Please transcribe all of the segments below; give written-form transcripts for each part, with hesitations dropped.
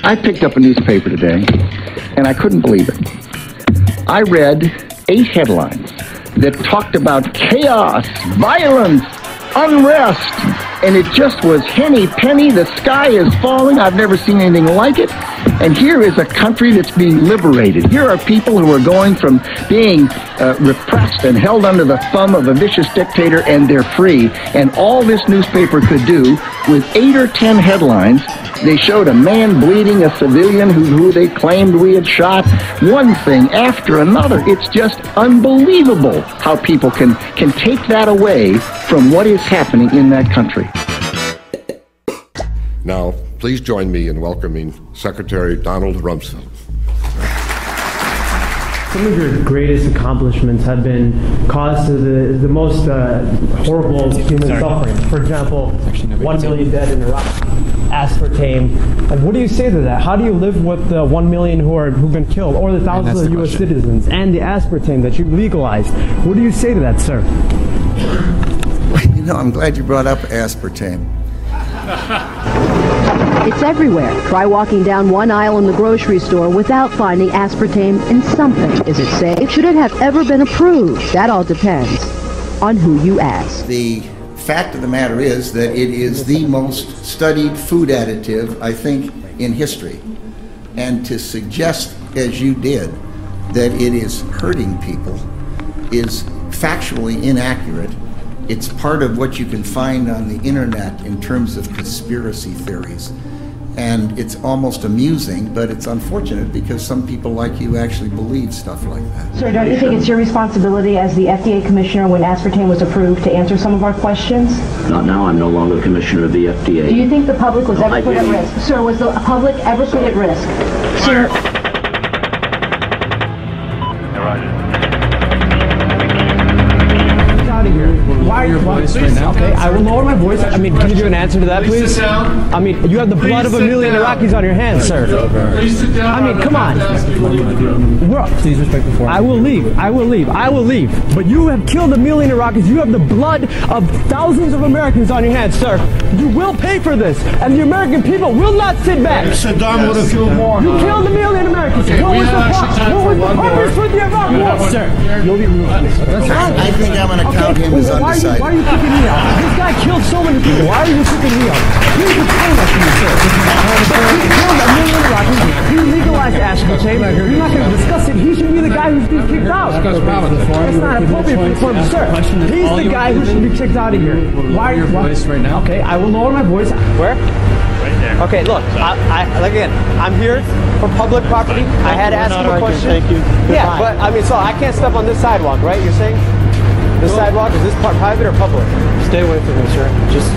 I picked up a newspaper today, and I couldn't believe it. I read 8 headlines that talked about chaos, violence, unrest, and it just was henny penny. The sky is falling. I've never seen anything like it. And here is a country that's being liberated. Here are people who are going from being repressed and held under the thumb of a vicious dictator, and they're free. And all this newspaper could do with 8 or 10 headlines. They showed a man bleeding, a civilian who they claimed we had shot. One thing after another. It's just unbelievable how people can take that away from what is happening in that country. Now, please join me in welcoming Secretary Donald Rumsfeld. Some of your greatest accomplishments have been caused to the most horrible human suffering. For example, 1 million dead in Iraq, aspartame. And what do you say to that? How do you live with the 1 million who've been killed, or the thousands of U.S. citizens, and the aspartame that you legalized? What do you say to that, sir? You know, I'm glad you brought up aspartame. It's everywhere. Try walking down one aisle in the grocery store without finding aspartame in something. Is it safe? Should it have ever been approved? That all depends on who you ask. The fact of the matter is that it is the most studied food additive, I think, in history. And to suggest, as you did, that it is hurting people is factually inaccurate. It's part of what you can find on the internet in terms of conspiracy theories. And it's almost amusing, but it's unfortunate because some people like you actually believe stuff like that. Sir, don't you think it's your responsibility as the FDA commissioner when aspartame was approved to answer some of our questions? Not now. I'm no longer commissioner of the FDA. Do you think the public was ever put at risk? Sir, was the public ever put at risk? Sir. Why are you voice right now? Okay, I will lower my voice. I mean, can you give an answer to that, please? I mean, you have the blood of a million Iraqis on your hands, sir. Please sit down. I mean, come on. Please respect the floor. I will leave. I will leave. I will leave. But you have killed a million Iraqis. You have the blood of thousands of Americans on your hands, sir. You will pay for this, and the American people will not sit back. Saddam would have killed more. You killed a million Americans. What was the purpose for the Iraq war, sir? You'll be rude. I think I'm going to count him as undecided. Why are you kicking me out? This guy killed so many people. Why are you kicking me out? Please explain that to me, sir. He killed a million Iraqis. He legalized aspartame. You're not going to discuss it. He should be the guy who's being kicked out. That's not appropriate for him, sir. He's the guy who should be kicked out of here. Why are you voice right now? Okay, I will lower my voice. Where? Right there. Okay, look. Again, I'm here for public property. I had to ask him a question. Thank you. Yeah, but I mean, so I can't step on this sidewalk, right? You're saying? This sidewalk, is this part private or public? Stay away from me, sir. Just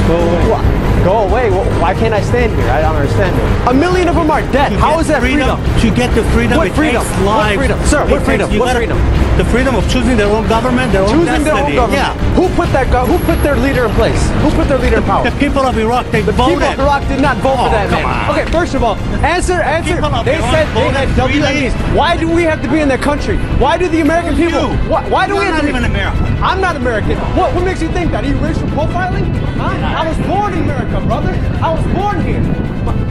go away. What? Go away? Well, why can't I stand here? I don't understand it. A million of them are dead. How is that freedom? To get the freedom, what freedom? What freedom? Sir, what freedom? What freedom? The freedom of choosing their own government, their own destiny. Choosing their own government. Yeah. Who put their leader in place? Who put their leader in power? The people of Iraq, they voted. The people of Iraq did not vote for that man. Okay, first of all, answer. They said they had WMDs. Why do we have to be in their country? Why do the American people? Why do we have to be? You're not even American. I'm not American. What makes you think that? Are you racial profiling? Huh? I was born in America, brother. I was born here.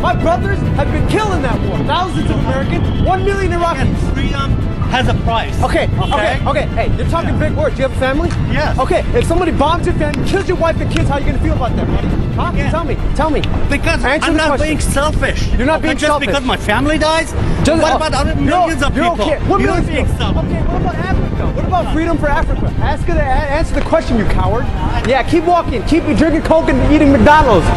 My brothers have been killed in that war. Thousands of Americans, 1 million Iraqis. And freedom has a price. Okay. Hey, you're talking big words. Do you have a family? Yes. Okay, if somebody bombs your family, kills your wife and kids, how are you going to feel about that, buddy? Huh? Yes. Tell me. Because I'm not being selfish. You're not being selfish. Just because my family dies? What about other millions of people? Okay. What millions of people? Okay, what about Africa? What about freedom for Africa? Answer the question, you coward. Yeah, keep walking. Keep drinking Coke and eating McDonald's.